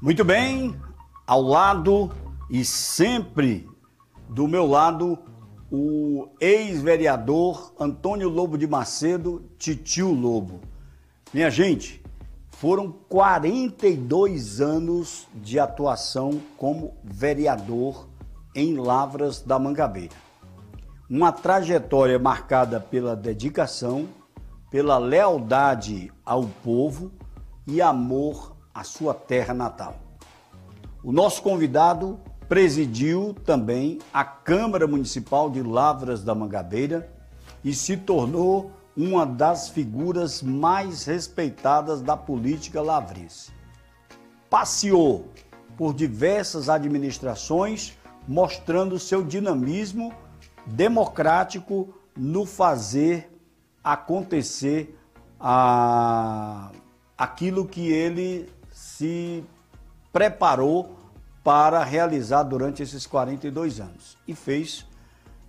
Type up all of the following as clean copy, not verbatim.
Muito bem, ao lado e sempre do meu lado, o ex-vereador Antônio Lobo de Macedo, Titio Lobo. Minha gente, foram 42 anos de atuação como vereador em Lavras da Mangabeira. Uma trajetória marcada pela dedicação, pela lealdade ao povo e amor à sua terra natal. O nosso convidado presidiu também a Câmara Municipal de Lavras da Mangabeira e se tornou uma das figuras mais respeitadas da política lavrense. Passeou por diversas administrações, mostrando seu dinamismo democrático no fazer acontecer aquilo que ele se preparou para realizar durante esses 42 anos. E fez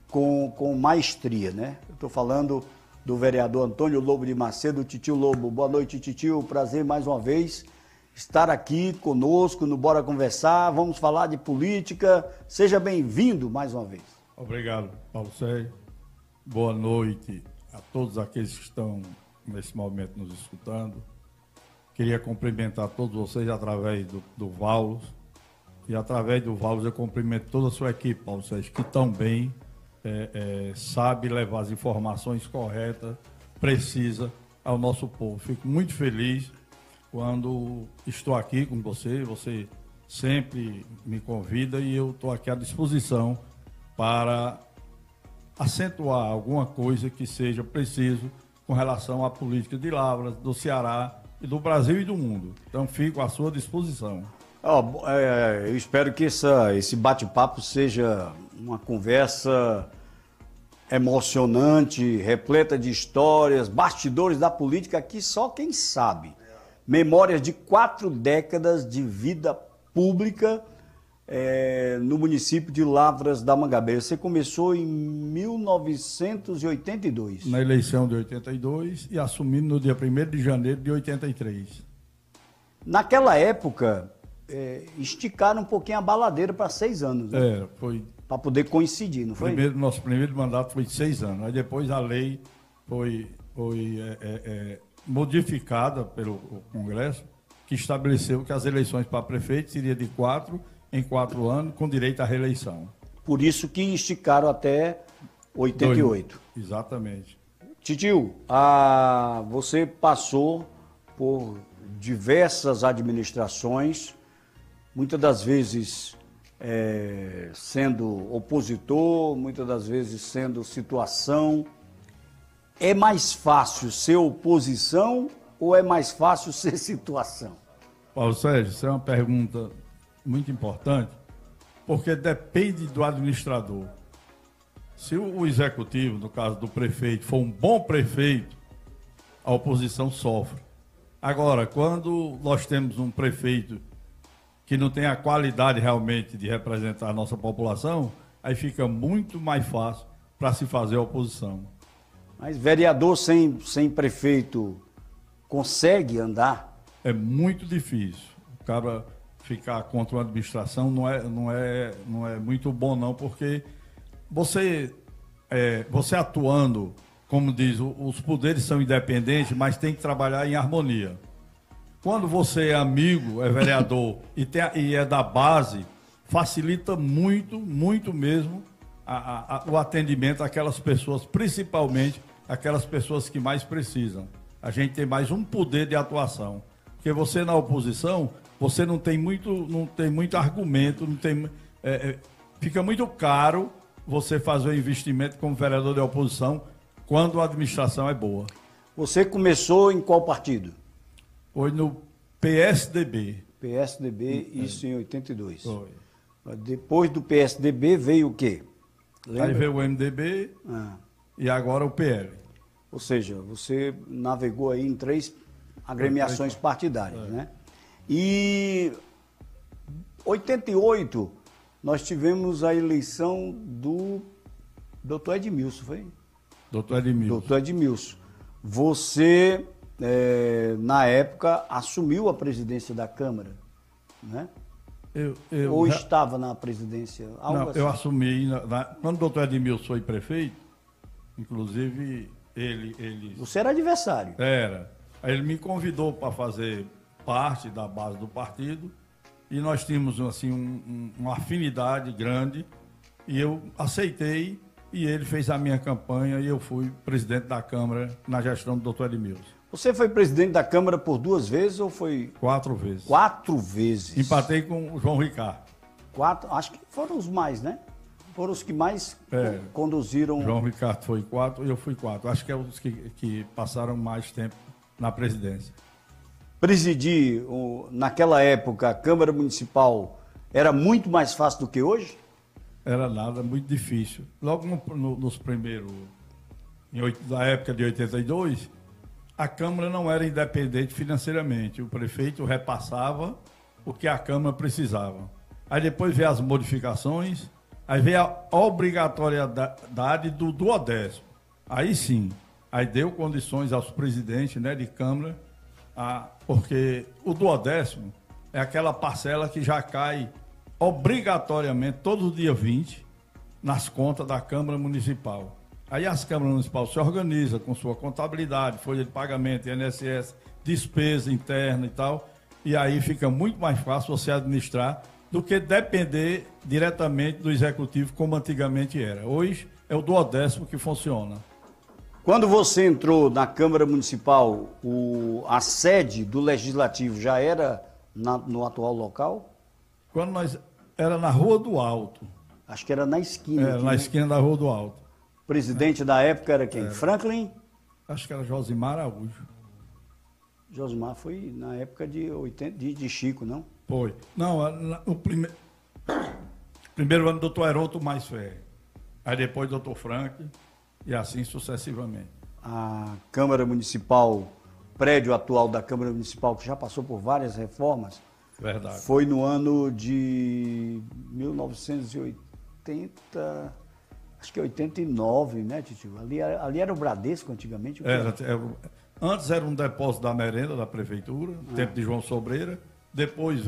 com maestria, né? Eu estou falando do vereador Antônio Lobo de Macedo, Titio Lobo. Boa noite, Titio. Prazer mais uma vez estar aqui conosco no Bora Conversar. Vamos falar de política. Seja bem-vindo mais uma vez. Obrigado, Paulo Sérgio. Boa noite a todos aqueles que estão nesse momento nos escutando. Queria cumprimentar todos vocês através do Vallos. E através do Vallos eu cumprimento toda a sua equipe, Paulo Sérgio, que tão bem sabe levar as informações corretas, precisas ao nosso povo. Fico muito feliz quando estou aqui com você. Você sempre me convida e eu estou aqui à disposição para acentuar alguma coisa que seja preciso com relação à política de Lavras, do Ceará, e do Brasil e do mundo. Então, fico à sua disposição. Eu espero que esse bate-papo seja uma conversa emocionante, repleta de histórias, bastidores da política, que só quem sabe. Memórias de 4 décadas de vida pública no município de Lavras da Mangabeira. Você começou em 1982. Na eleição de 82 e assumindo no dia 1º de janeiro de 83. Naquela época, esticaram um pouquinho a baladeira para 6 anos. Né? Foi. Para poder coincidir, não foi? Nosso primeiro mandato foi de 6 anos. Aí depois a lei foi modificada pelo Congresso, que estabeleceu que as eleições para prefeito seriam de 4 em 4 anos, com direito à reeleição. Por isso que esticaram até 88. Exatamente. Titio, você passou por diversas administrações, muitas das vezes sendo opositor, muitas das vezes sendo situação. É mais fácil ser oposição ou é mais fácil ser situação? Paulo Sérgio, isso é uma pergunta muito importante, porque depende do administrador. Se o executivo, no caso do prefeito, for um bom prefeito, a oposição sofre. Agora, quando nós temos um prefeito que não tem a qualidade realmente de representar a nossa população, aí fica muito mais fácil para se fazer a oposição. Mas vereador sem prefeito consegue andar? É muito difícil. O cara ficar contra uma administração não é muito bom, não, porque você atuando, como diz, os poderes são independentes, mas tem que trabalhar em harmonia. Quando você é amigo, é vereador e é da base, facilita muito, muito mesmo o atendimento àquelas pessoas, principalmente aquelas pessoas que mais precisam. A gente tem mais um poder de atuação. Porque você na oposição, você não tem muito argumento, fica muito caro você fazer o investimento como vereador de oposição quando a administração é boa. Você começou em qual partido? Foi no PSDB. PSDB, isso em 82. Foi. Depois do PSDB veio o quê? Lembra? Aí veio o MDB e agora o PL. Ou seja, você navegou aí em 3 agremiações partidárias, né? E 88 nós tivemos a eleição do Dr. Edmilson, foi? Dr. Edmilson. Dr. Edmilson. Você, na época, assumiu a presidência da Câmara. né? Eu Ou estava na presidência? Algo não, assim. eu assumi, quando o doutor Edmilson foi prefeito, inclusive ele Você era adversário. era. Aí ele me convidou para fazer parte da base do partido e nós tínhamos assim, uma afinidade grande e eu aceitei e ele fez a minha campanha e eu fui presidente da Câmara na gestão do doutor Edmilson. Você foi presidente da Câmara por 2 vezes ou foi... 4 vezes. 4 vezes? Empatei com o João Ricardo. 4, acho que foram os mais, né? Foram os que mais conduziram... João Ricardo foi 4 e eu fui 4. Acho que é os que passaram mais tempo na presidência. Presidir, naquela época, a Câmara Municipal era muito mais fácil do que hoje? Era nada, muito difícil. Logo nos primeiros... Da época de 82... A Câmara não era independente financeiramente. O prefeito repassava o que a Câmara precisava. Aí depois veio as modificações, aí veio a obrigatoriedade do duodécimo. Aí sim, aí deu condições aos presidentes, né, de Câmara, porque o duodécimo é aquela parcela que já cai obrigatoriamente todos os dias 20 nas contas da Câmara Municipal. Aí as câmaras municipais se organizam com sua contabilidade, folha de pagamento, INSS, despesa interna e tal, e aí fica muito mais fácil você administrar do que depender diretamente do executivo como antigamente era. Hoje é o duodécimo que funciona. Quando você entrou na Câmara Municipal, a sede do Legislativo já era no atual local? Quando era na Rua do Alto. Acho que era na esquina. Era na esquina da Rua do Alto. O presidente da época era quem? Franklin? Acho que era Josimar Araújo. Josimar foi na época de Chico, não? Foi. Não, o primeiro ano do doutor Heroto mais Ferre. Aí depois doutor Frank e assim sucessivamente. A Câmara Municipal, prédio atual da Câmara Municipal, que já passou por várias reformas, verdade, foi no ano de 1980... Acho que é 89, né, Titio? Ali era o Bradesco antigamente? Antes era um depósito da merenda da prefeitura, no tempo de João Sobreira. Depois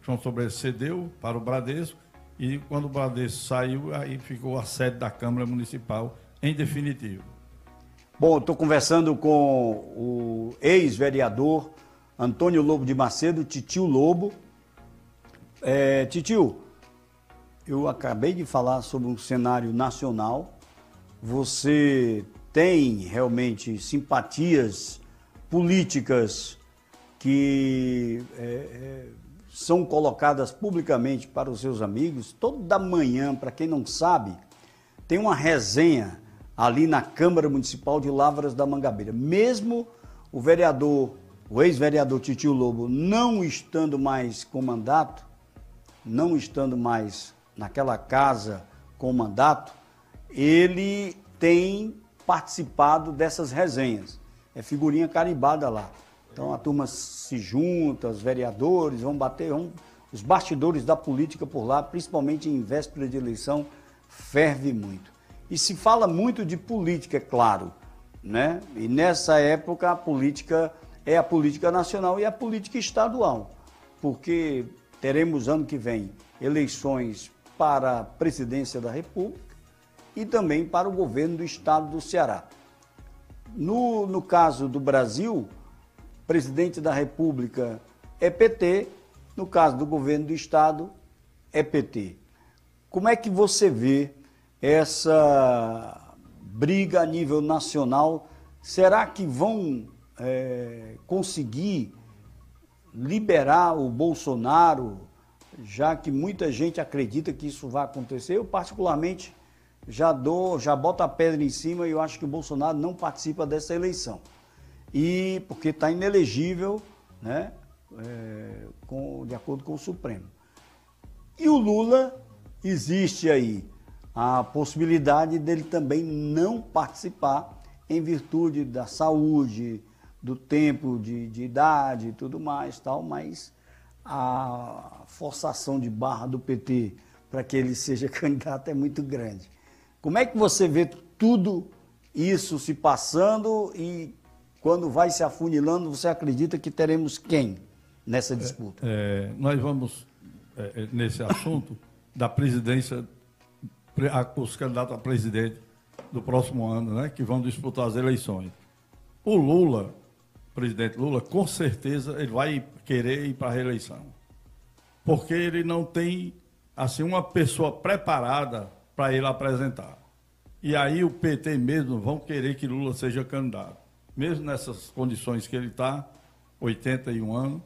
João Sobreira cedeu para o Bradesco. E quando o Bradesco saiu, aí ficou a sede da Câmara Municipal, em definitivo. Bom, estou conversando com o ex-vereador Antônio Lobo de Macedo, Titio Lobo. Titio, eu acabei de falar sobre um cenário nacional. Você tem realmente simpatias políticas que são colocadas publicamente para os seus amigos. Toda manhã, para quem não sabe, tem uma resenha ali na Câmara Municipal de Lavras da Mangabeira. Mesmo o ex-vereador Titio Lobo não estando mais com mandato, não estando mais naquela casa com mandato, ele tem participado dessas resenhas. É figurinha carimbada lá. Então a turma se junta, os vereadores vão bater, os bastidores da política por lá, principalmente em véspera de eleição, ferve muito. E se fala muito de política, é claro, né? E nessa época a política é a política nacional e a política estadual, porque teremos ano que vem eleições para a presidência da República e também para o governo do estado do Ceará. No caso do Brasil, presidente da República é PT, no caso do governo do estado é PT. Como é que você vê essa briga a nível nacional? Será que vão conseguir liberar o Bolsonaro, já que muita gente acredita que isso vai acontecer? Eu, particularmente, já boto a pedra em cima e eu acho que o Bolsonaro não participa dessa eleição. E porque está inelegível, né, de acordo com o Supremo. E o Lula, existe aí a possibilidade dele também não participar em virtude da saúde, do tempo de idade e tudo mais, tal, mas a forçação de barra do PT para que ele seja candidato é muito grande. Como é que você vê tudo isso se passando e quando vai se afunilando, você acredita que teremos quem nessa disputa. Nós vamos, nesse assunto da presidência, os candidatos a presidente do próximo ano, né, que vão disputar as eleições. O Lula, o presidente Lula, com certeza ele vai querer ir para a reeleição, porque ele não tem assim uma pessoa preparada para ele apresentar. E aí o PT mesmo vão querer que Lula seja candidato, mesmo nessas condições que ele está, 81 anos,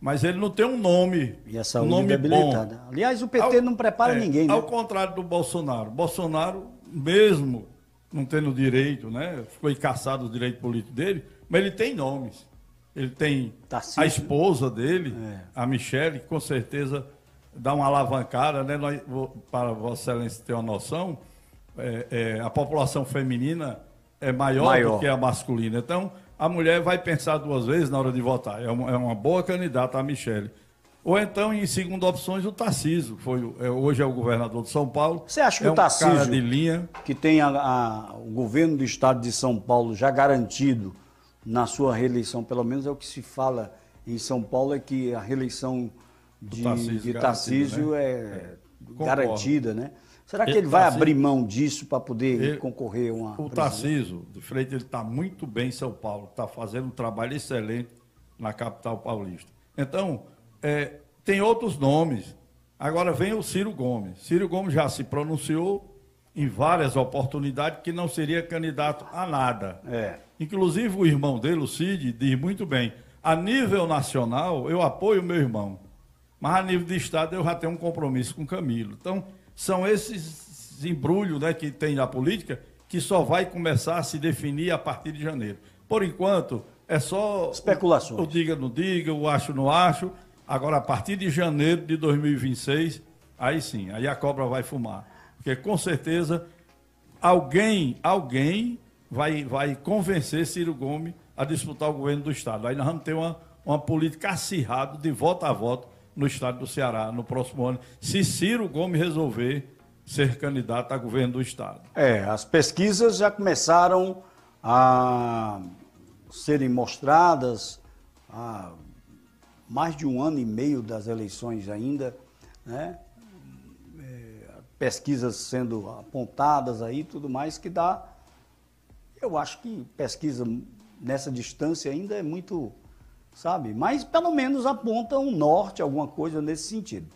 mas ele não tem um nome, e a saúde um nome debilitada. bom. Aliás, o PT não prepara ninguém, né? Ao contrário do Bolsonaro. Bolsonaro, mesmo não tendo direito, né, foi caçado o direito político dele, mas ele tem nomes. Ele tem Tarcísio, a esposa dele, a Michele, que com certeza dá uma alavancada, né? Para Vossa Excelência ter uma noção, a população feminina é maior do que a masculina. Então, a mulher vai pensar duas vezes na hora de votar. É uma boa candidata a Michele. Ou então, em segunda opções, o Tarcísio, hoje é o governador de São Paulo. Você acha que o Tarcísio, cara de linha, que tem o governo do estado de São Paulo já garantido na sua reeleição, pelo menos é o que se fala em São Paulo, é que a reeleição de Tarcísio, né, é garantida, né? Será que ele vai abrir mão disso para poder concorrer a uma O Tarcísio de Freitas, ele está muito bem em São Paulo, está fazendo um trabalho excelente na capital paulista. Então, tem outros nomes. Agora vem o Ciro Gomes. Ciro Gomes já se pronunciou em várias oportunidades que não seria candidato a nada. Inclusive o irmão dele, o Cid, diz muito bem, a nível nacional eu apoio o meu irmão, mas a nível de estado eu já tenho um compromisso com o Camilo. Então, são esses embrulhos, né, que tem na política que só vai começar a se definir a partir de janeiro. Por enquanto, é só especulações. O diga, não diga, o acho, não acho. Agora, a partir de janeiro de 2026, aí sim, aí a cobra vai fumar. Porque, com certeza, alguém vai convencer Ciro Gomes a disputar o governo do estado. Aí nós vamos ter uma política acirrada de voto a voto no estado do Ceará no próximo ano, se Ciro Gomes resolver ser candidato a governo do estado. As pesquisas já começaram a serem mostradas há mais de 1 ano e meio das eleições ainda, né? Pesquisas sendo apontadas aí, tudo mais, que dá... Eu acho que pesquisa nessa distância ainda é muito... sabe? Mas pelo menos aponta um norte, alguma coisa nesse sentido.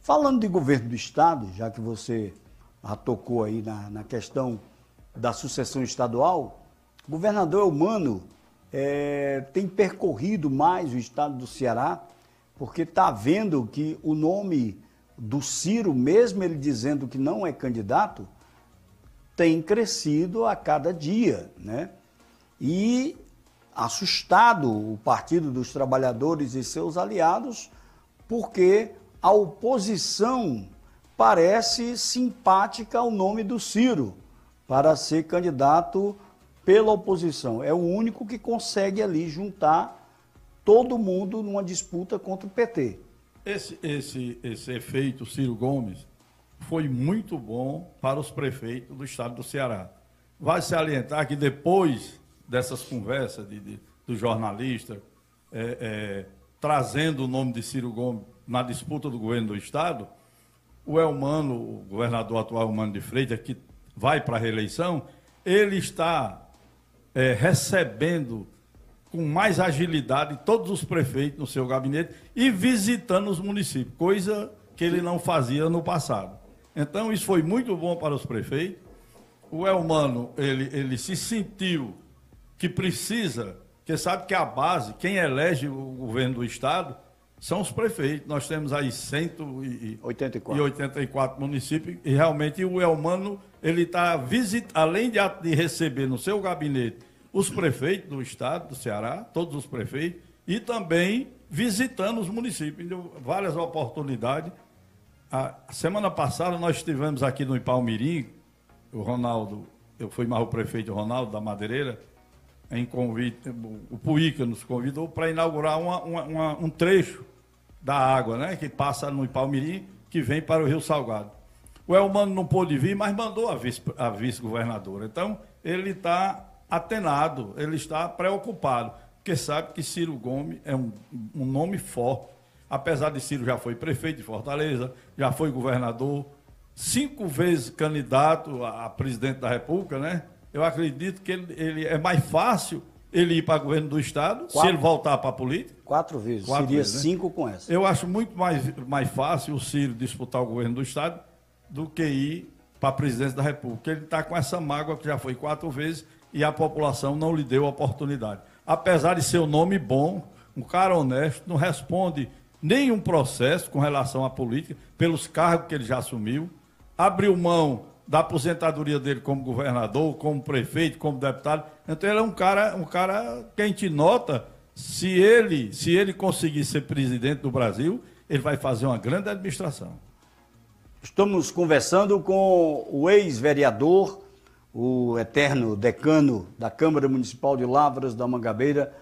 Falando de governo do estado, já que você tocou aí na questão da sucessão estadual, o governador Eumano tem percorrido mais o estado do Ceará, porque está vendo que o nome do Ciro, mesmo ele dizendo que não é candidato, tem crescido a cada dia, né? E assustado o Partido dos Trabalhadores e seus aliados, porque a oposição parece simpática ao nome do Ciro para ser candidato pela oposição. É o único que consegue ali juntar todo mundo numa disputa contra o PT. Esse efeito Ciro Gomes foi muito bom para os prefeitos do estado do Ceará. Vai salientar que depois dessas conversas do jornalista, trazendo o nome de Ciro Gomes na disputa do governo do estado, o Eumano, o governador atual Eumano de Freitas, que vai para a reeleição, ele está recebendo com mais agilidade todos os prefeitos no seu gabinete e visitando os municípios, coisa que ele não fazia no passado. Então, isso foi muito bom para os prefeitos. O Eumano, ele se sentiu que precisa, porque sabe que a base, quem elege o governo do estado, são os prefeitos. Nós temos aí 184 municípios e realmente o Eumano, ele está além de receber no seu gabinete os prefeitos do estado do Ceará, todos os prefeitos, e também visitando os municípios. Deu várias oportunidades. A semana passada nós estivemos aqui no Ipaumirim, o Ronaldo, eu fui mais o prefeito Ronaldo da Madeireira, em convite, o Puíca nos convidou para inaugurar um trecho da água, né, que passa no Ipaumirim, que vem para o Rio Salgado. O Eumano não pôde vir, mas mandou a vice-governadora. Então, ele está atenado, ele está preocupado. porque sabe que Ciro Gomes é um nome forte. Apesar de Ciro já foi prefeito de Fortaleza, já foi governador, 5 vezes candidato a presidente da República, né? Eu acredito que ele é mais fácil ele ir para governo do Estado, se ele voltar para a política. 4 vezes, 4 seria vezes, né? 5 com essa. Eu acho muito mais fácil o Ciro disputar o governo do Estado do que ir para a presidência da República. Ele está com essa mágoa que já foi 4 vezes e a população não lhe deu a oportunidade. Apesar de ser um nome bom, um cara honesto, não responde nenhum processo com relação à política, pelos cargos que ele já assumiu, abriu mão da aposentadoria dele como governador, como prefeito, como deputado. Então ele é um cara que a gente nota, se ele conseguir ser presidente do Brasil, ele vai fazer uma grande administração. Estamos conversando com o ex-vereador, o eterno decano da Câmara Municipal de Lavras da Mangabeira,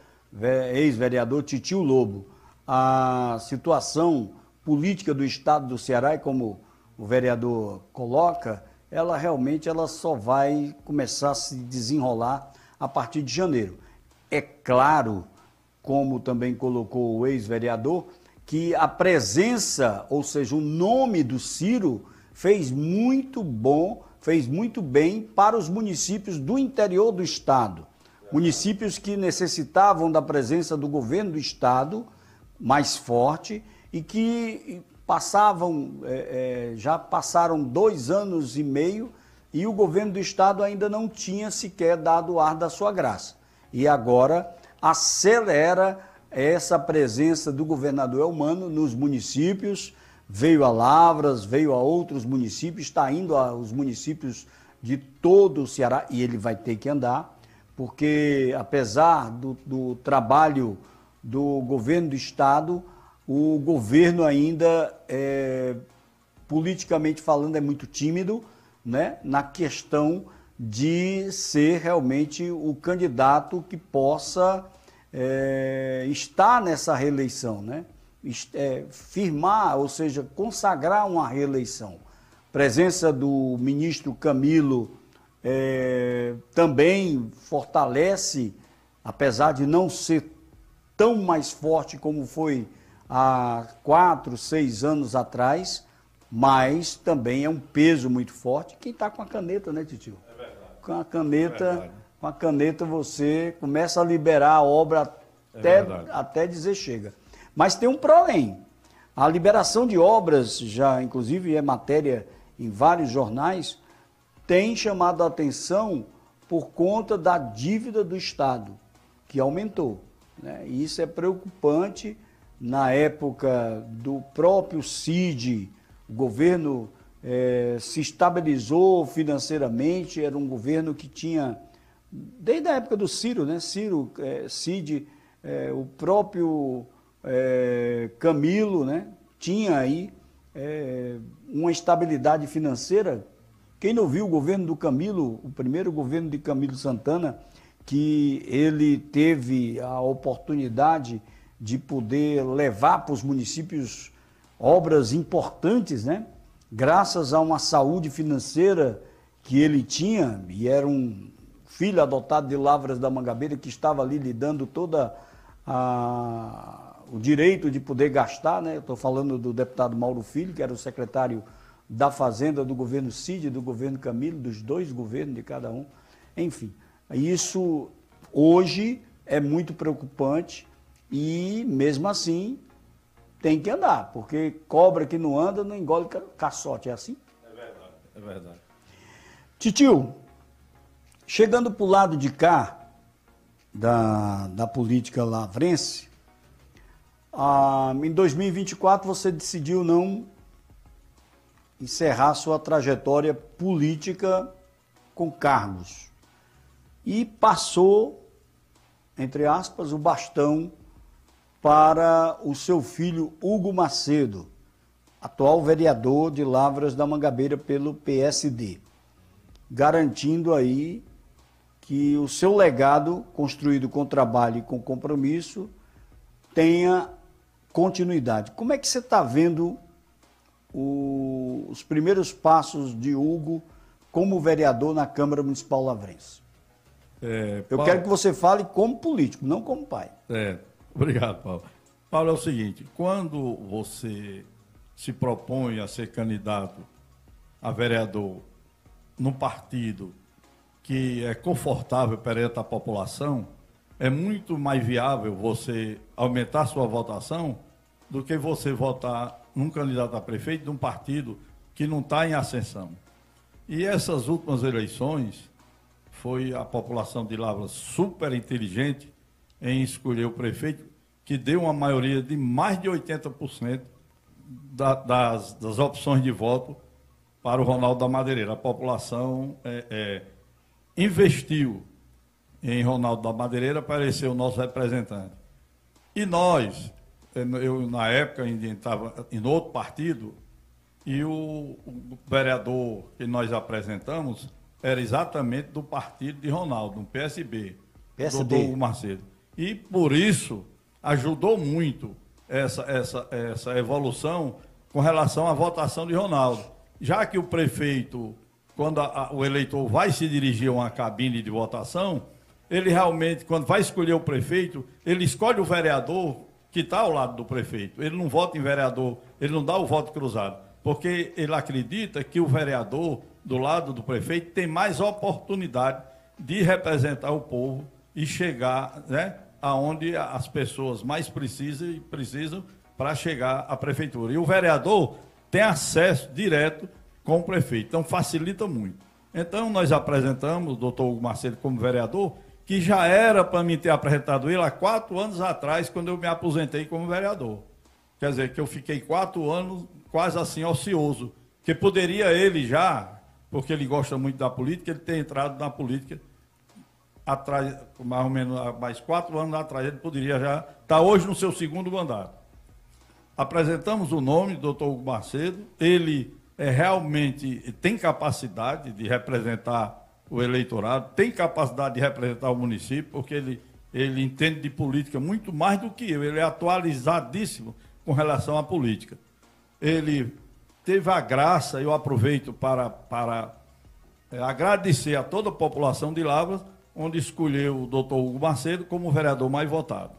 ex-vereador Titio Lobo. A situação política do estado do Ceará, e como o vereador coloca, ela realmente só vai começar a se desenrolar a partir de janeiro. É claro, como também colocou o ex-vereador, que a presença, ou seja, o nome do Ciro fez muito bem para os municípios do interior do estado. Municípios que necessitavam da presença do governo do estado mais forte e que já passaram 2 anos e meio e o governo do estado ainda não tinha sequer dado o ar da sua graça. E agora acelera essa presença do governador Eumano nos municípios, veio a Lavras, veio a outros municípios, está indo aos municípios de todo o Ceará e ele vai ter que andar, porque apesar do trabalho do governo do estado, o governo ainda, politicamente falando, é muito tímido, né, na questão de ser realmente o candidato que possa estar nessa reeleição, né? Firmar, ou seja, consagrar uma reeleição. Presença do ministro Camilo também fortalece, apesar de não ser tão mais forte como foi há 4, 6 anos atrás, mas também é um peso muito forte. Quem está com a caneta, né, Titio? É verdade. Com a caneta você começa a liberar a obra até dizer chega. Mas tem um porém. A liberação de obras, já inclusive é matéria em vários jornais, tem chamado a atenção por conta da dívida do Estado, que aumentou, né? E isso é preocupante. Na época do próprio Cid, o governo se estabilizou financeiramente, era um governo que tinha, desde a época do Ciro, né? Cid, o próprio Camilo, né? Tinha aí uma estabilidade financeira. Quem não viu o governo do Camilo, o primeiro governo de Camilo Santana, que ele teve a oportunidade de poder levar para os municípios obras importantes, né? Graças a uma saúde financeira que ele tinha, e era um filho adotado de Lavras da Mangabeira, que estava ali lhe dando toda o direito de poder gastar, né? Eu estou falando do deputado Mauro Filho, que era o secretário da Fazenda do governo Cid, do governo Camilo, dos 2 governos de cada um. Enfim, isso hoje é muito preocupante e, mesmo assim, tem que andar, porque cobra que não anda não engole caçote, é assim? É verdade, é verdade. Titio, chegando para o lado de cá, da política lavrense, em 2024 você decidiu não encerrar sua trajetória política com cargos e passou, entre aspas, o bastão para o seu filho Hugo Macedo, atual vereador de Lavras da Mangabeira pelo PSD, garantindo aí que o seu legado, construído com trabalho e com compromisso, tenha continuidade. Como é que você está vendo os primeiros passos de Hugo como vereador na Câmara Municipal Lavrense? Eu Paulo, quero que você fale como político, não como pai. Obrigado, Paulo. Paulo, é o seguinte, quando você se propõe a ser candidato a vereador num partido que é confortável perante a população, é muito mais viável você aumentar sua votação do que você votar num candidato a prefeito de um partido que não está em ascensão. E essas últimas eleições, foi a população de Lavras super inteligente em escolher o prefeito, que deu uma maioria de mais de 80% das opções de voto para o Ronaldo da Madeireira. A população investiu em Ronaldo da Madeireira para ser o nosso representante. E nós, eu na época ainda estava em outro partido, e o vereador que nós apresentamos era exatamente do partido de Ronaldo, do PSB, PSB. do Marcelo. E por isso ajudou muito essa evolução com relação à votação de Ronaldo. Já que o prefeito, quando o eleitor vai se dirigir a uma cabine de votação, ele realmente, quando vai escolher o prefeito, ele escolhe o vereador que está ao lado do prefeito. Ele não vota em vereador, ele não dá o voto cruzado, porque ele acredita que o vereador do lado do prefeito tem mais oportunidade de representar o povo e chegar, né, aonde as pessoas mais precisam para chegar à prefeitura. E o vereador tem acesso direto com o prefeito, então facilita muito. Então nós apresentamos o doutor Hugo Marcelo como vereador, que já era para mim ter apresentado ele há 4 anos atrás, quando eu me aposentei como vereador. Quer dizer, que eu fiquei 4 anos quase assim ocioso, que poderia ele já, porque ele gosta muito da política, ele ter entrado na política atrás, mais ou menos há mais 4 anos atrás, ele poderia já estar hoje no seu 2º mandato. Apresentamos o nome do doutor Hugo Macedo, ele realmente tem capacidade de representar o eleitorado, tem capacidade de representar o município, porque ele entende de política muito mais do que eu, ele é atualizadíssimo com relação à política. Ele teve a graça, eu aproveito para agradecer a toda a população de Lavras, onde escolheu o doutor Hugo Macedo como o vereador mais votado.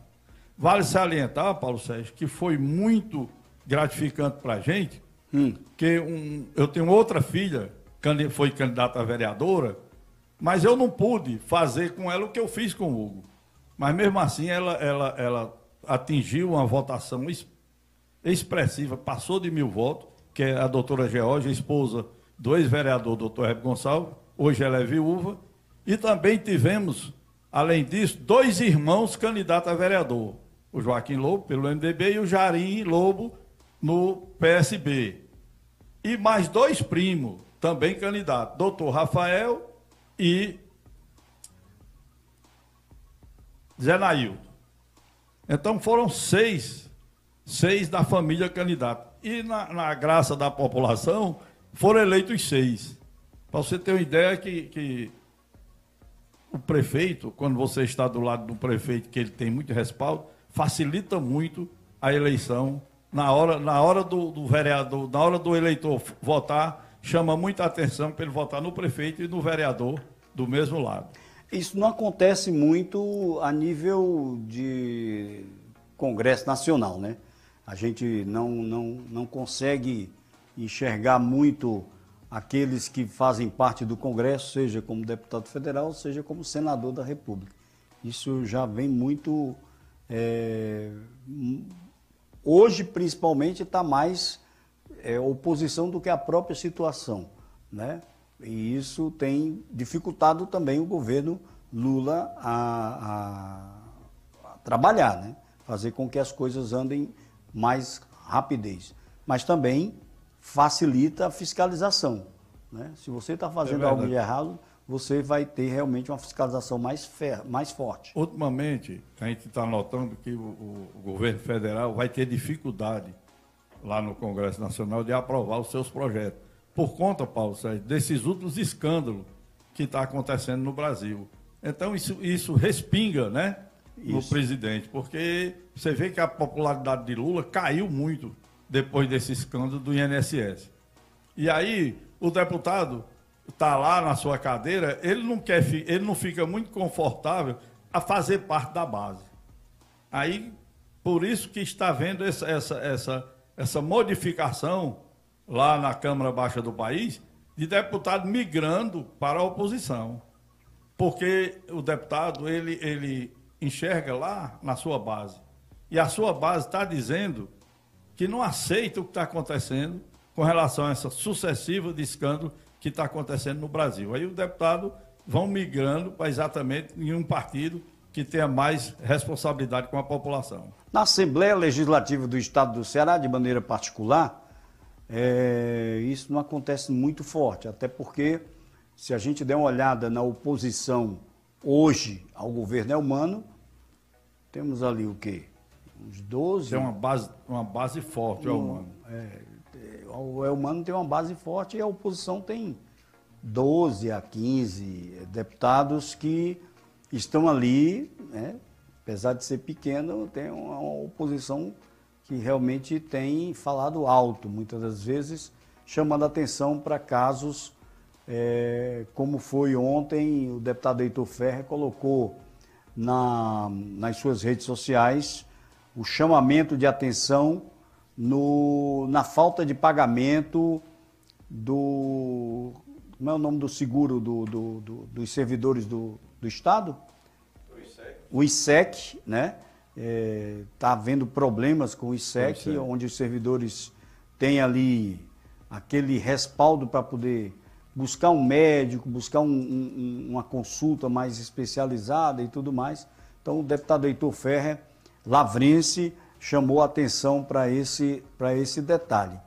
Vale salientar, Paulo Sérgio, que foi muito gratificante para a gente, que eu tenho outra filha, que foi candidata a vereadora, mas eu não pude fazer com ela o que eu fiz com o Hugo. Mas mesmo assim ela atingiu uma votação expressiva, passou de 1000 votos, que é a doutora Georgia, esposa do ex-vereador doutor Hebe Gonçalves, hoje ela é viúva, e também tivemos, além disso, 2 irmãos candidatos a vereador, o Joaquim Lobo, pelo MDB, e o Jarim Lobo, no PSB. E mais 2 primos, também candidatos, doutor Rafael e Zé Naildo. Então foram 6 da família candidata. E na graça da população, foram eleitos 6. Para você ter uma ideia que o prefeito, quando você está do lado do prefeito, que ele tem muito respaldo, facilita muito a eleição. Na hora do vereador, na hora do eleitor votar, chama muita atenção para ele votar no prefeito e no vereador do mesmo lado. Isso não acontece muito a nível de Congresso Nacional, né? A gente não consegue enxergar muito aqueles que fazem parte do Congresso, seja como deputado federal, seja como senador da República. Isso já vem muito... hoje, principalmente, está mais oposição do que a própria situação, né? E isso tem dificultado também o governo Lula a trabalhar, né? Fazer com que as coisas andem mais rapidez. Mas também facilita a fiscalização, né? Se você está fazendo algo de errado, você vai ter realmente uma fiscalização mais forte. Ultimamente, a gente está notando que o governo federal vai ter dificuldade lá no Congresso Nacional de aprovar os seus projetos. Por conta, Paulo Sérgio, desses últimos escândalos que está acontecendo no Brasil. Então, isso respinga, né, no presidente, porque você vê que a popularidade de Lula caiu muito depois desse escândalo do INSS. E aí, o deputado está lá na sua cadeira, ele não fica muito confortável a fazer parte da base. Aí, por isso que está havendo essa modificação lá na Câmara Baixa do país, de deputado migrando para a oposição. Porque o deputado, ele enxerga lá na sua base. E a sua base está dizendo que não aceita o que está acontecendo com relação a essa sucessiva de escândalo que está acontecendo no Brasil. Aí os deputados vão migrando para exatamente em um partido que tenha mais responsabilidade com a população. Na Assembleia Legislativa do Estado do Ceará, de maneira particular, isso não acontece muito forte, até porque, se a gente der uma olhada na oposição hoje ao governo Elmano, temos ali o quê? Uns 12... Tem uma base forte, o Elmano. O Elmano tem uma base forte e a oposição tem 12 a 15 deputados que estão ali, né? Apesar de ser pequeno, tem uma oposição que realmente tem falado alto, muitas das vezes, chamando atenção para casos como foi ontem, o deputado Heitor Ferrer colocou nas suas redes sociais o chamamento de atenção na falta de pagamento como é o nome do seguro dos servidores do Estado? O ISEC, né? Está havendo problemas com o ISEC, onde os servidores têm ali aquele respaldo para poder buscar um médico, buscar uma consulta mais especializada e tudo mais. Então, o deputado Heitor Ferrer, lavrense, chamou a atenção para esse detalhe.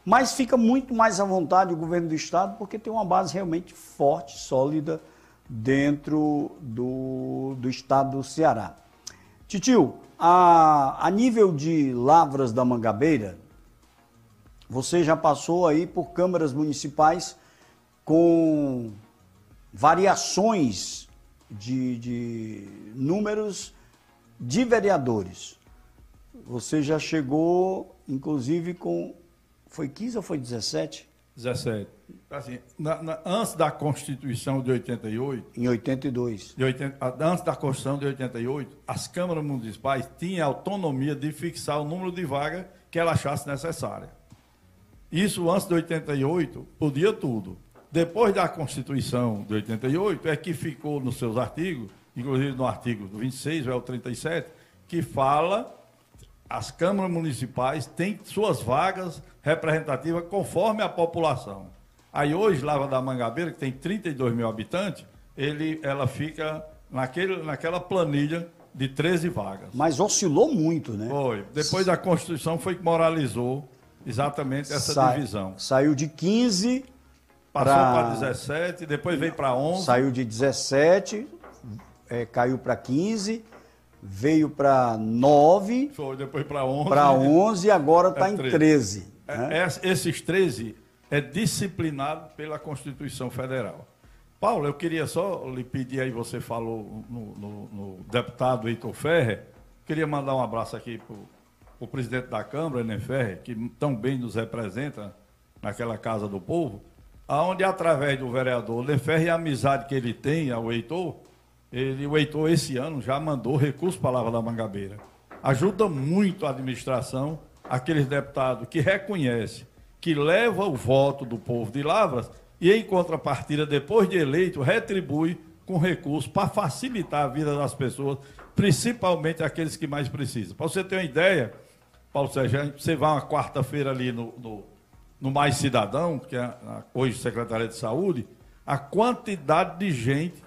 Mas fica muito mais à vontade o governo do Estado, porque tem uma base realmente forte, sólida, dentro do Estado do Ceará. Titio, a nível de Lavras da Mangabeira, você já passou aí por câmaras municipais com variações de números de vereadores. Você já chegou, inclusive, com... Foi 15 ou foi 17? 17. Assim, antes da Constituição de 88... Em 82. Antes da Constituição de 88, as câmaras municipais tinham autonomia de fixar o número de vagas que ela achasse necessária. Isso antes de 88, podia tudo. Depois da Constituição de 88, é que ficou nos seus artigos, inclusive no artigo 26, ou 37, que fala... As câmaras municipais têm suas vagas representativas conforme a população. Aí hoje, Lavra da Mangabeira, que tem 32 mil habitantes, ela fica naquela planilha de 13 vagas. Mas oscilou muito, né? Foi. Depois da Constituição foi que moralizou exatamente essa divisão. Saiu de 15... Passou para 17, depois veio para 11. Saiu de 17, caiu para 15... Veio para 9, foi, depois para 11. Para 11 e agora está em 13. Né? Esses 13 é disciplinado pela Constituição Federal. Paulo, eu queria só lhe pedir aí, você falou no deputado Heitor Ferrer, queria mandar um abraço aqui para o presidente da Câmara, Enem Ferrer, que tão bem nos representa naquela Casa do Povo, aonde através do vereador Enem Ferrer e a amizade que ele tem ao Heitor, o Heitor, esse ano, já mandou recurso para a Lavra da Mangabeira. Ajuda muito a administração, aqueles deputados que reconhecem, que leva o voto do povo de Lavras e, em contrapartida, depois de eleito, retribui com recurso para facilitar a vida das pessoas, principalmente aqueles que mais precisam. Para você ter uma ideia, Paulo Sérgio, você vai uma quarta-feira ali no Mais Cidadão, que é hoje Secretaria de Saúde, a quantidade de gente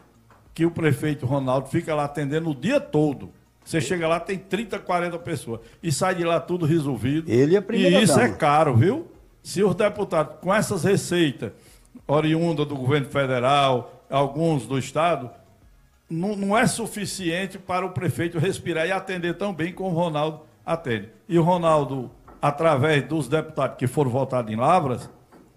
que o prefeito Ronaldo fica lá atendendo o dia todo. Você chega lá, tem 30, 40 pessoas. E sai de lá tudo resolvido. Ele é a primeira E isso dama. é caro, viu? Se os deputados, com essas receitas oriundas do governo federal, alguns do Estado, não é suficiente para o prefeito respirar e atender tão bem como o Ronaldo atende. E o Ronaldo, através dos deputados que foram votados em Lavras,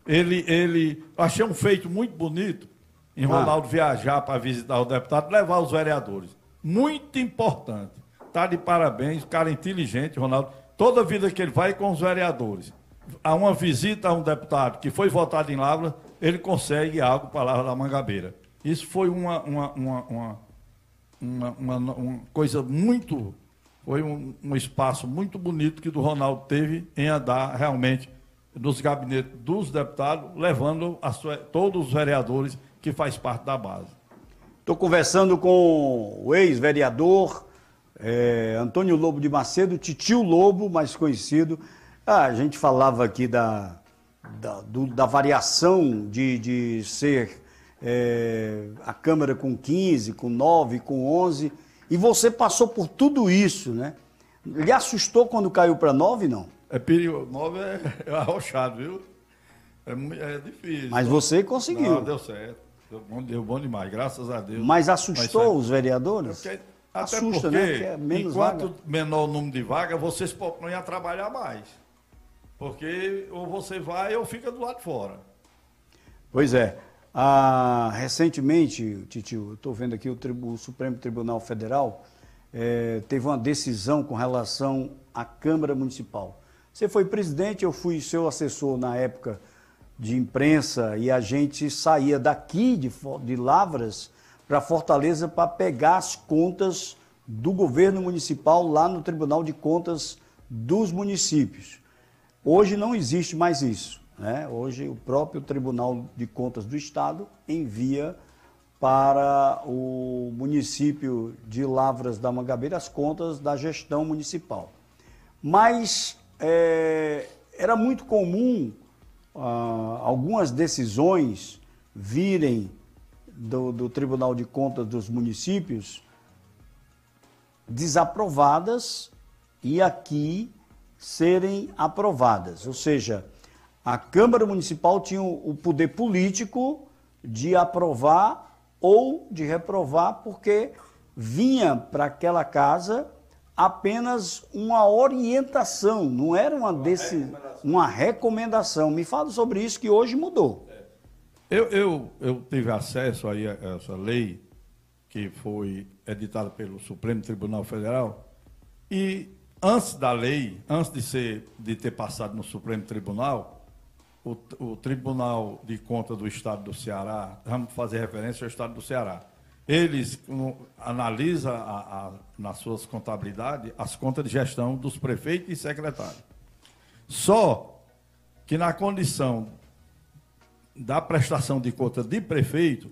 ele achei um feito muito bonito, em Ronaldo viajar para visitar o deputado, levar os vereadores. Muito importante. Está de parabéns, cara inteligente, Ronaldo. Toda a vida que ele vai com os vereadores. a uma visita a um deputado que foi votado em Lavras, ele consegue algo para Lavras da Mangabeira. Isso foi uma coisa muito... Foi um espaço muito bonito que o Ronaldo teve em andar realmente nos gabinetes dos deputados, levando todos os vereadores que faz parte da base. Estou conversando com o ex-vereador Antônio Lobo de Macedo, Titio Lobo, mais conhecido. A gente falava aqui da variação de ser a Câmara com 15, com 9, com 11, e você passou por tudo isso, né? Lhe assustou quando caiu para 9, não? É perigoso, 9 é arrochado, viu? É difícil. Mas você conseguiu. Não, deu certo. Deu bom demais, graças a Deus. Mas assustou os vereadores? Até Assusta, porque, né? Porque é menos enquanto vaga. menor o número de vagas, vocês propõem a trabalhar mais. Porque ou você vai ou fica do lado de fora. Pois é. Recentemente, Titio, eu estou vendo aqui o Supremo Tribunal Federal teve uma decisão com relação à Câmara Municipal. Você foi presidente, eu fui seu assessor na época de imprensa e a gente saía daqui de Lavras para Fortaleza para pegar as contas do governo municipal lá no Tribunal de Contas dos municípios. Hoje não existe mais isso, né? Hoje o próprio Tribunal de Contas do Estado envia para o município de Lavras da Mangabeira as contas da gestão municipal. Mas era muito comum algumas decisões virem do Tribunal de Contas dos municípios desaprovadas e aqui serem aprovadas. Ou seja, a Câmara Municipal tinha o poder político de aprovar ou de reprovar, porque vinha para aquela casa apenas uma orientação, não era uma recomendação. Me fala sobre isso, que hoje mudou. Eu tive acesso aí a essa lei que foi editada pelo Supremo Tribunal Federal e antes da lei, antes de ter passado no Supremo Tribunal, o Tribunal de Contas do Estado do Ceará, vamos fazer referência ao Estado do Ceará, eles analisam nas suas contabilidades as contas de gestão dos prefeitos e secretários. Só que na condição da prestação de contas de prefeito,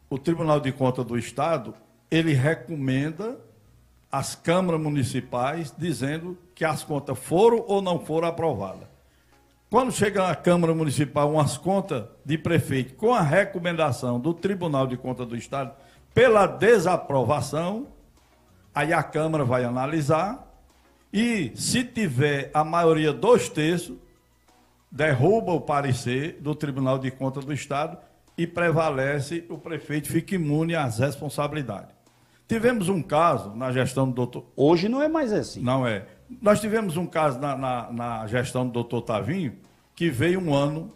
o Tribunal de Contas do Estado, ele recomenda às câmaras municipais dizendo que as contas foram ou não foram aprovadas. Quando chega à Câmara Municipal umas contas de prefeito com a recomendação do Tribunal de Contas do Estado pela desaprovação, aí a Câmara vai analisar e, se tiver a maioria 2/3, derruba o parecer do Tribunal de Contas do Estado e prevalece, o prefeito fica imune às responsabilidades. Tivemos um caso na gestão do doutor... Hoje não é mais assim. Não é. Nós tivemos um caso na gestão do doutor Tavinho, que veio um ano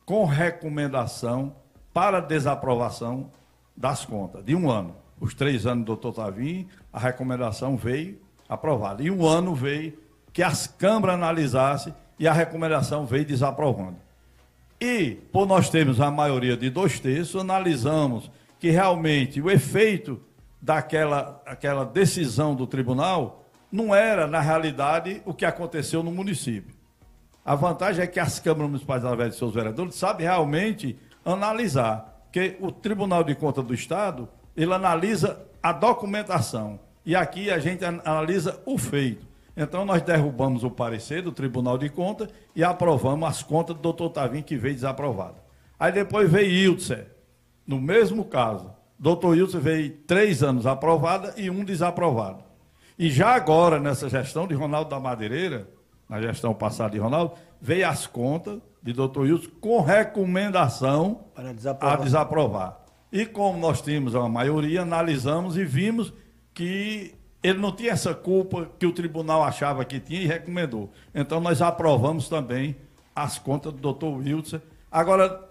com recomendação para desaprovação das contas, de um ano. Os 3 anos do doutor Tavinho, a recomendação veio aprovada. E um ano veio que as câmaras analisassem e a recomendação veio desaprovando. E, por nós termos a maioria de 2/3, analisamos que realmente o efeito daquela decisão do tribunal não era, na realidade, o que aconteceu no município. A vantagem é que as câmaras municipais, através de seus vereadores, sabem realmente analisar, porque o Tribunal de Contas do Estado, ele analisa a documentação, e aqui a gente analisa o feito. Então, nós derrubamos o parecer do Tribunal de Contas e aprovamos as contas do doutor Tavinho, que veio desaprovada. Aí depois veio Iltser, no mesmo caso. Doutor Iltser veio 3 anos aprovada e 1 desaprovado. E já agora, nessa gestão de Ronaldo da Madeireira, na gestão passada de Ronaldo, veio as contas de doutor Iltser com recomendação a desaprovar. E como nós tínhamos uma maioria, analisamos e vimos que ele não tinha essa culpa que o tribunal achava que tinha e recomendou. Então, nós aprovamos também as contas do doutor Iltser. Agora,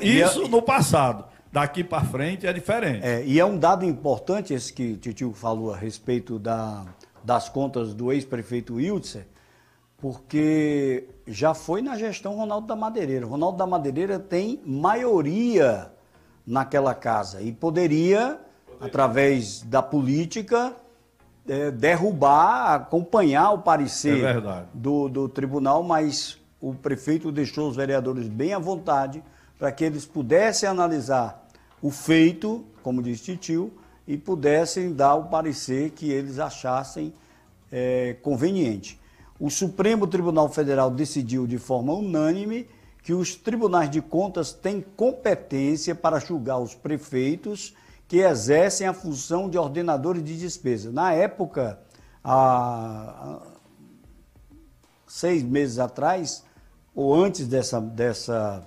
isso no passado. Daqui para frente é diferente. E é um dado importante esse que o Titio falou a respeito das contas do ex-prefeito Iltser, porque já foi na gestão Ronaldo da Madeireira. Ronaldo da Madeireira tem maioria naquela casa e poderia, através da política, derrubar, acompanhar o parecer do tribunal, mas o prefeito deixou os vereadores bem à vontade para que eles pudessem analisar o feito, como diz Titio, e pudessem dar o parecer que eles achassem conveniente. O Supremo Tribunal Federal decidiu de forma unânime que os tribunais de contas têm competência para julgar os prefeitos que exercem a função de ordenadores de despesa. Na época, há 6 meses atrás, ou antes dessa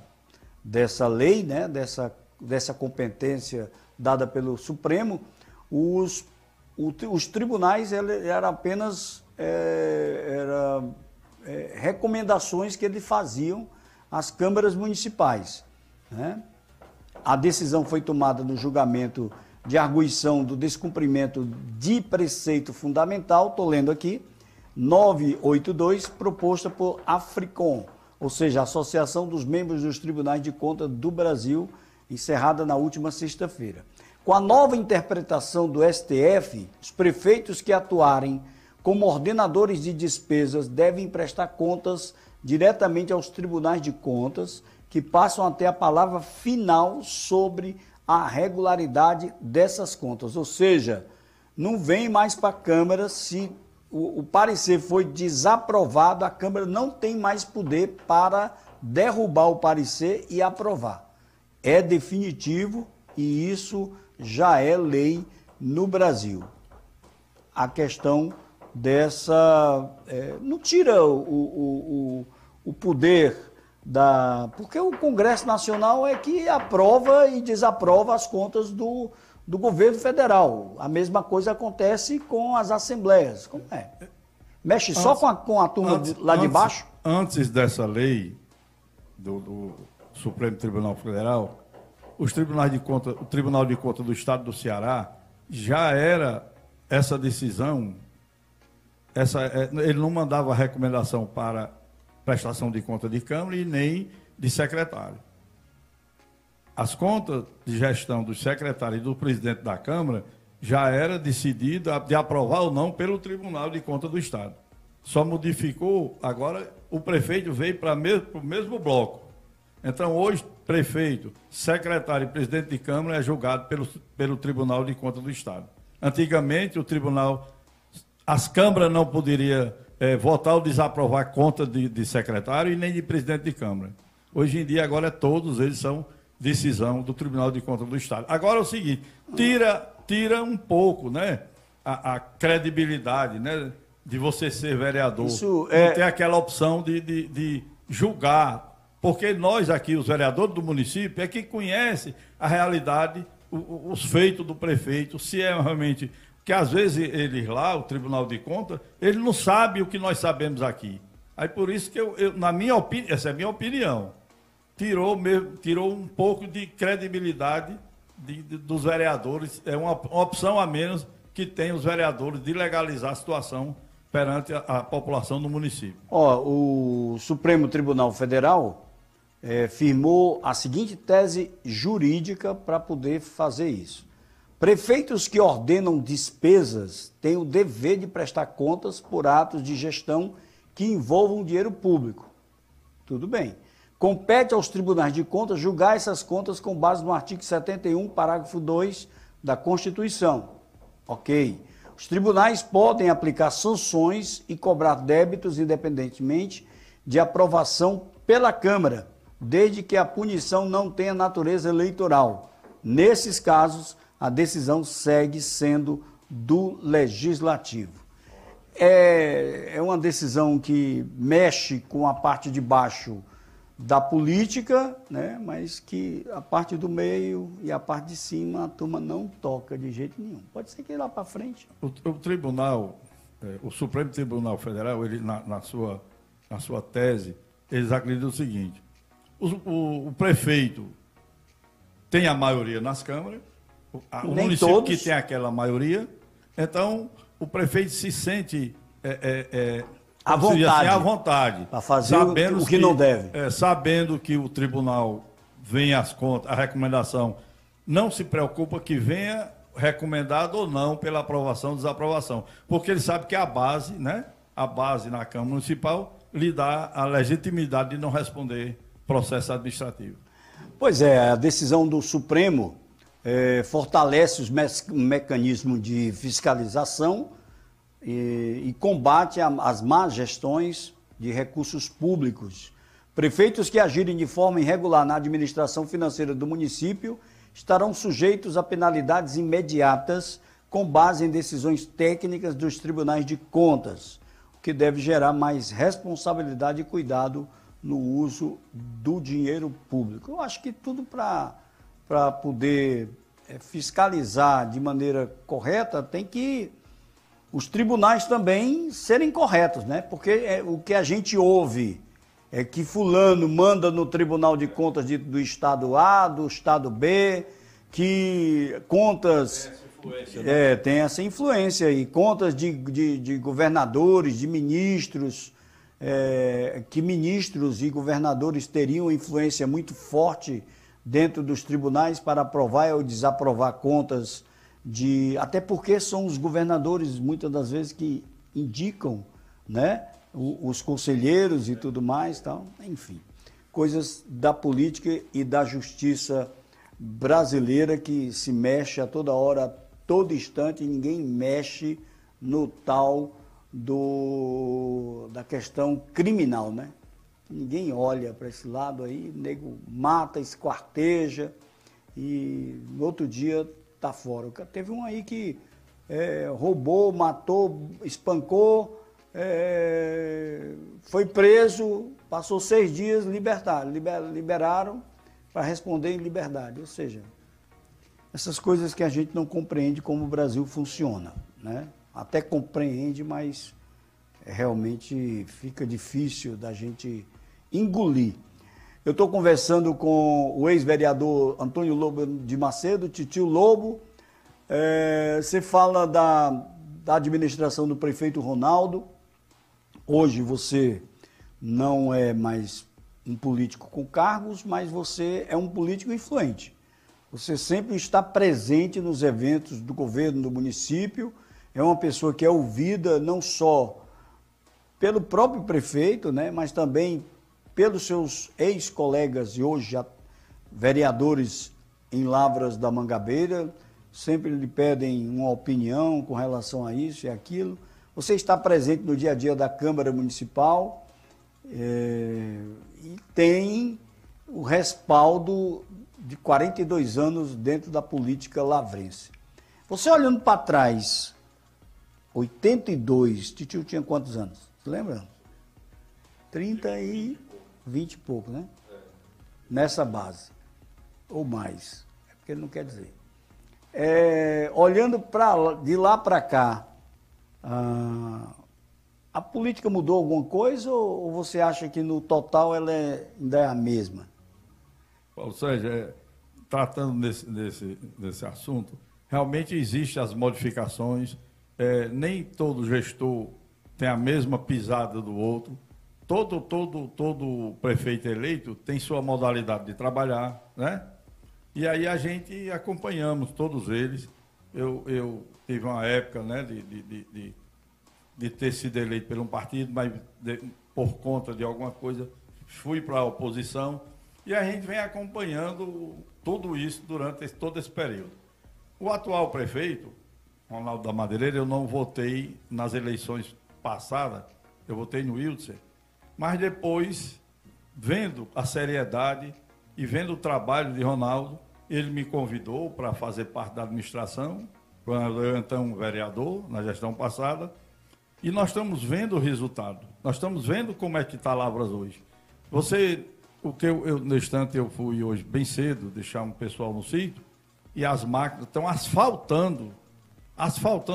lei, né, dessa competência dada pelo Supremo, os tribunais eram apenas recomendações que eles faziam às câmaras municipais, né? A decisão foi tomada no julgamento de arguição do descumprimento de preceito fundamental, estou lendo aqui, 982, proposta por Africom, ou seja, a Associação dos Membros dos Tribunais de Contas do Brasil, encerrada na última sexta-feira. Com a nova interpretação do STF, os prefeitos que atuarem como ordenadores de despesas devem prestar contas diretamente aos tribunais de contas, que passam a ter a palavra final sobre a regularidade dessas contas. Ou seja, não vem mais para a Câmara, se o parecer foi desaprovado, a Câmara não tem mais poder para derrubar o parecer e aprovar. É definitivo e isso já é lei no Brasil. A questão dessa... não tira o poder porque o Congresso Nacional é que aprova e desaprova as contas do governo federal. A mesma coisa acontece com as assembleias. Como é? Mexe só com a turma lá de baixo? Antes dessa lei do Supremo Tribunal Federal, os tribunais de conta, o Tribunal de Contas do Estado do Ceará já era essa decisão, ele não mandava recomendação para prestação de conta de Câmara e nem de secretário. As contas de gestão do secretário e do presidente da Câmara já era decidida de aprovar ou não pelo Tribunal de Contas do Estado. Só modificou, agora o prefeito veio para o mesmo bloco. Então, hoje, prefeito, secretário e presidente de Câmara é julgado pelo Tribunal de Contas do Estado. Antigamente, as câmaras não poderiam votar ou desaprovar conta de secretário e nem de presidente de Câmara. Hoje em dia, agora todos eles são decisão do Tribunal de Contas do Estado. Agora é o seguinte, tira um pouco, né, a credibilidade, né, de você ser vereador. Isso é... ter aquela opção de julgar, porque nós aqui, os vereadores do município, é que conhece a realidade, os feitos do prefeito, se é realmente... que às vezes eles lá, o Tribunal de Contas, ele não sabe o que nós sabemos aqui. Aí por isso que na minha opinião, essa é a minha opinião, tirou um pouco de credibilidade dos vereadores, é uma opção a menos que tem os vereadores de legalizar a situação perante a população do município. O Supremo Tribunal Federal firmou a seguinte tese jurídica para poder fazer isso. Prefeitos que ordenam despesas têm o dever de prestar contas por atos de gestão que envolvam dinheiro público. Tudo bem. Compete aos tribunais de contas julgar essas contas com base no artigo 71, parágrafo 2 da Constituição. Ok. Os tribunais podem aplicar sanções e cobrar débitos independentemente de aprovação pela Câmara, desde que a punição não tenha natureza eleitoral. Nesses casos, a decisão segue sendo do Legislativo. É uma decisão que mexe com a parte de baixo da política, né? Mas que a parte do meio e a parte de cima a turma não toca de jeito nenhum. Pode ser que lá para frente. O tribunal, o Supremo Tribunal Federal, ele, na sua tese, eles acreditam o seguinte: o prefeito tem a maioria nas câmaras, o município todos. Que tem aquela maioria, então o prefeito se sente À vontade. Assim, à vontade. Para fazer o que não deve. Sabendo que o tribunal vem às contas, a recomendação, não se preocupa que venha recomendado ou não pela aprovação ou desaprovação. Porque ele sabe que a base, né? A base na Câmara Municipal lhe dá a legitimidade de não responder processo administrativo. Pois é, a decisão do Supremo fortalece os mecanismos de fiscalização e combate as más gestões de recursos públicos. Prefeitos que agirem de forma irregular na administração financeira do município estarão sujeitos a penalidades imediatas com base em decisões técnicas dos tribunais de contas, o que deve gerar mais responsabilidade e cuidado no uso do dinheiro público. Eu acho que tudo para poder fiscalizar de maneira correta tem que os tribunais também serem corretos, né? Porque o que a gente ouve é que fulano manda no Tribunal de Contas do Estado A, do Estado B, que contas... Tem essa influência e contas de governadores, de ministros, que ministros e governadores teriam influência muito forte dentro dos tribunais para aprovar ou desaprovar contas até porque são os governadores, muitas das vezes, que indicam, né, os conselheiros e tudo mais, tal. Enfim, coisas da política e da justiça brasileira que se mexe a toda hora, a todo instante, e ninguém mexe no tal da questão criminal, né? Ninguém olha para esse lado aí, o nego mata, esquarteja e no outro dia tá fora. Teve um aí que roubou, matou, espancou, foi preso, passou 6 dias, liberaram para responder em liberdade. Ou seja, essas coisas que a gente não compreende como o Brasil funciona, né? Até compreende, mas realmente fica difícil da gente engolir. Eu estou conversando com o ex-vereador Antônio Lobo de Macedo, Titio Lobo. Você fala da administração do prefeito Ronaldo. Hoje você não é mais um político com cargos, mas você é um político influente. Você sempre está presente nos eventos do governo do município. É uma pessoa que é ouvida não só pelo próprio prefeito, né, mas também pelos seus ex-colegas e hoje já vereadores em Lavras da Mangabeira, sempre lhe pedem uma opinião com relação a isso e aquilo. Você está presente no dia a dia da Câmara Municipal e tem o respaldo de 42 anos dentro da política lavrense. Você olhando para trás, 82, Titio tinha quantos anos? Você lembra? 30 e 20 e pouco, né? Nessa base. Ou mais. É porque ele não quer dizer. Olhando de lá para cá, a política mudou alguma coisa ou você acha que no total ela ainda é a mesma? Ou seja, tratando desse assunto, realmente existem as modificações, nem todo gestor tem a mesma pisada do outro. Todo prefeito eleito tem sua modalidade de trabalhar, né? E aí a gente acompanhamos todos eles. Eu tive uma época, né, de ter sido eleito por um partido, mas por conta de alguma coisa fui para a oposição. E a gente vem acompanhando tudo isso durante todo esse período. O atual prefeito, Ronaldo da Madeireira, eu não votei nas eleições passadas, eu votei no Wilson, mas depois, vendo a seriedade e vendo o trabalho de Ronaldo, ele me convidou para fazer parte da administração, quando eu então vereador, na gestão passada, e nós estamos vendo o resultado, nós estamos vendo como é que está Lavras hoje. No instante eu fui hoje bem cedo, deixar um pessoal no sítio, e as máquinas estão asfaltando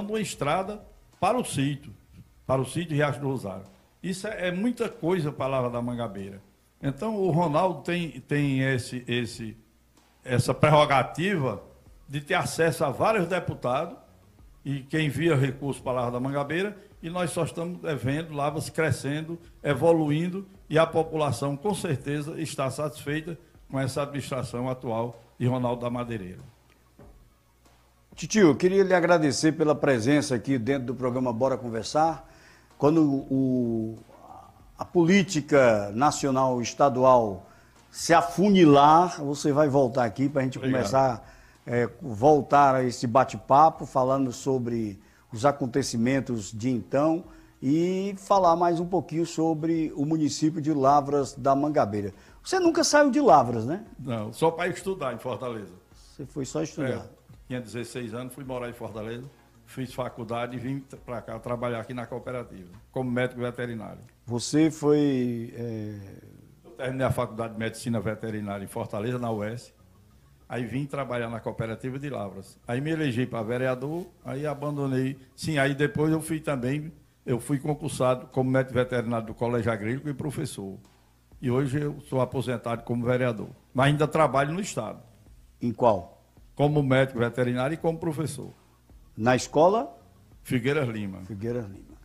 uma estrada para o sítio Riacho do Rosário. Isso é muita coisa para a Lavra da Mangabeira. Então o Ronaldo tem essa prerrogativa de ter acesso a vários deputados e quem envia recursos para a Lavra da Mangabeira e nós só estamos vendo Lavras crescendo, evoluindo, e a população, com certeza, está satisfeita com essa administração atual de Ronaldo da Madeireira. Titio, eu queria lhe agradecer pela presença aqui dentro do programa Bora Conversar. Quando a política nacional e estadual se afunilar, você vai voltar aqui para a gente começar voltar a esse bate-papo, falando sobre os acontecimentos de então e falar mais um pouquinho sobre o município de Lavras da Mangabeira. Você nunca saiu de Lavras, né? Não, só para estudar em Fortaleza. Você foi só estudar? Tinha 16 anos, fui morar em Fortaleza, fiz faculdade e vim para cá trabalhar aqui na cooperativa, como médico veterinário. Você foi... Eu terminei a faculdade de medicina veterinária em Fortaleza, na UES, aí vim trabalhar na cooperativa de Lavras. Aí me elegi para vereador, aí abandonei. Sim, aí depois eu fui concursado como médico veterinário do Colégio Agrícola e professor. E hoje eu sou aposentado como vereador, mas ainda trabalho no Estado. Em qual? Como médico veterinário e como professor. Na escola? Figueiras Lima. Figueiras Lima.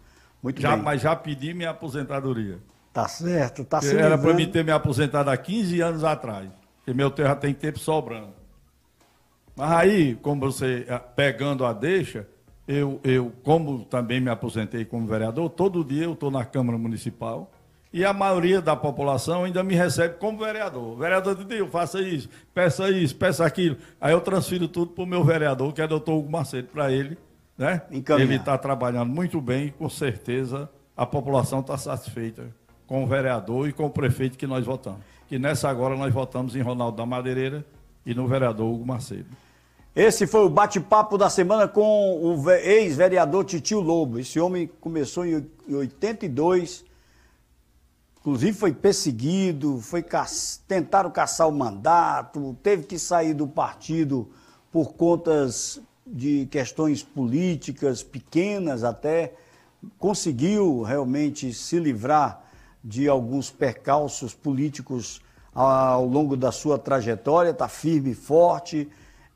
Muito bem. Mas já pedi minha aposentadoria. Tá certo, tá se Era para mim ter me aposentado há 15 anos atrás, porque meu terra tem tempo sobrando. Mas aí, como você, pegando a deixa, eu como também me aposentei como vereador, todo dia eu estou na Câmara Municipal, e a maioria da população ainda me recebe como vereador. O vereador diz, faça isso, peça aquilo. Aí eu transfiro tudo para o meu vereador, que é o doutor Hugo Macedo, para ele. Né? Ele está trabalhando muito bem e com certeza a população está satisfeita com o vereador e com o prefeito que nós votamos. Que nessa agora nós votamos em Ronaldo da Madeireira e no vereador Hugo Macedo. Esse foi o bate-papo da semana com o ex-vereador Titio Lobo. Esse homem começou em 82, inclusive foi perseguido, tentaram caçar o mandato, teve que sair do partido por contas de questões políticas pequenas até, conseguiu realmente se livrar de alguns percalços políticos ao longo da sua trajetória, está firme e forte,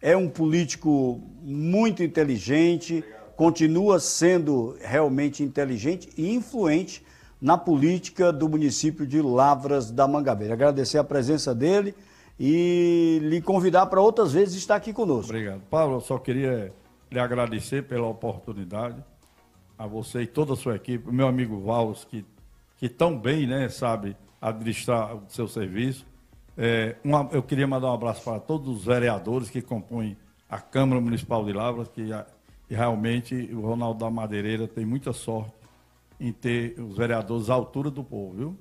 é um político muito inteligente, continua sendo realmente inteligente e influente na política do município de Lavras da Mangabeira. Agradecer a presença dele e lhe convidar para outras vezes estar aqui conosco. Obrigado. Paulo, eu só queria lhe agradecer pela oportunidade, a você e toda a sua equipe, o meu amigo Valls, que tão bem, né, sabe administrar o seu serviço. Eu queria mandar um abraço para todos os vereadores que compõem a Câmara Municipal de Lavras, que realmente o Ronaldo da Madeireira tem muita sorte em ter os vereadores à altura do povo, viu?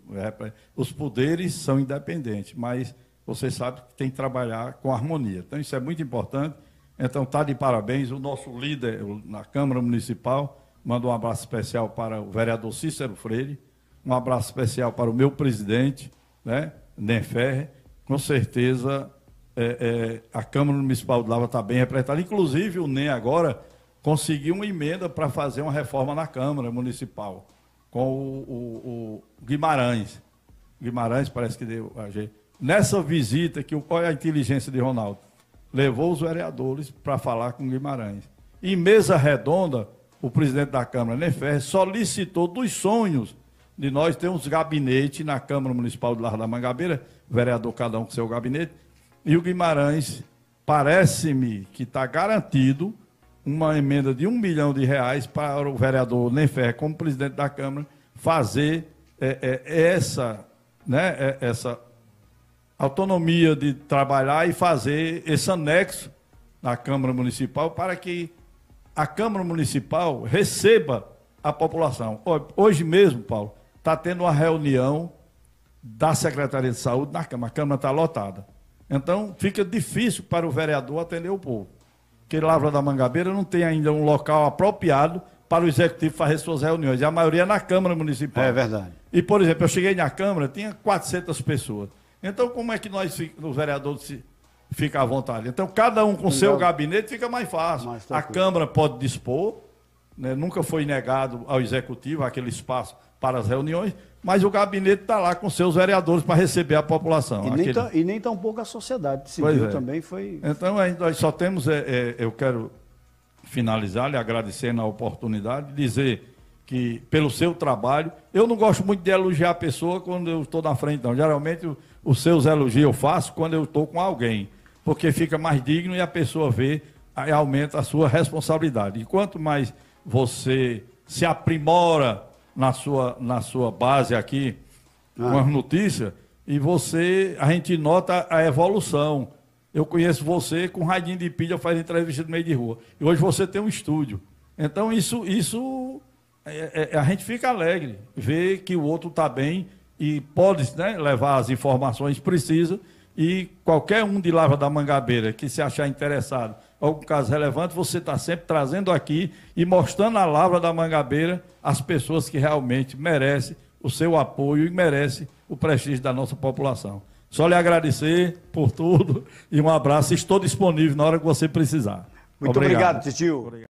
Os poderes são independentes, mas você sabe que tem que trabalhar com harmonia. Então, isso é muito importante. Então, está de parabéns. O nosso líder na Câmara Municipal, manda um abraço especial para o vereador Cícero Freire, um abraço especial para o meu presidente, né, Nenferre. Com certeza, a Câmara Municipal de Lavras está bem representada. Inclusive, o NEM agora conseguiu uma emenda para fazer uma reforma na Câmara Municipal, com o Guimarães. Guimarães parece que deu a jeito. Nessa visita, olha a inteligência de Ronaldo, levou os vereadores para falar com Guimarães. Em mesa redonda, o presidente da Câmara, Nenferre, solicitou dos sonhos de nós termos gabinete na Câmara Municipal de Lavras da Mangabeira, vereador cada um com seu gabinete, e o Guimarães, parece-me que está garantido uma emenda de R$1 milhão para o vereador Nenferre, como presidente da Câmara, fazer essa autonomia de trabalhar e fazer esse anexo na Câmara Municipal para que a Câmara Municipal receba a população. Hoje mesmo, Paulo, está tendo uma reunião da Secretaria de Saúde na Câmara. A Câmara está lotada. Então, fica difícil para o vereador atender o povo. Porque Lavras da Mangabeira não tem ainda um local apropriado para o Executivo fazer suas reuniões. E a maioria é na Câmara Municipal. É verdade. E, por exemplo, eu cheguei na Câmara, tinha 400 pessoas. Então, como é que os vereadores ficam à vontade? Então, cada um com seu gabinete fica mais fácil. A Câmara pode dispor, né? Nunca foi negado ao Executivo aquele espaço para as reuniões, mas o gabinete está lá com seus vereadores para receber a população. E nem tão pouco a sociedade civil também foi... Então, nós só temos... eu quero finalizar, lhe agradecendo a oportunidade, dizer pelo seu trabalho. Eu não gosto muito de elogiar a pessoa quando eu estou na frente, não. Geralmente, os seus elogios eu faço quando eu estou com alguém, porque fica mais digno e a pessoa vê, aí aumenta a sua responsabilidade. E quanto mais você se aprimora na sua base aqui, com as notícias, e a gente nota a evolução. Eu conheço você com radinho de pilha, faz entrevista no meio de rua. E hoje você tem um estúdio. Então, a gente fica alegre, ver que o outro está bem e pode, né, levar as informações precisas. E qualquer um de Lavra da Mangabeira que se achar interessado em algum caso relevante, você está sempre trazendo aqui e mostrando a Lavra da Mangabeira às pessoas que realmente merecem o seu apoio e merecem o prestígio da nossa população. Só lhe agradecer por tudo e um abraço. Estou disponível na hora que você precisar. Muito obrigado, Titio.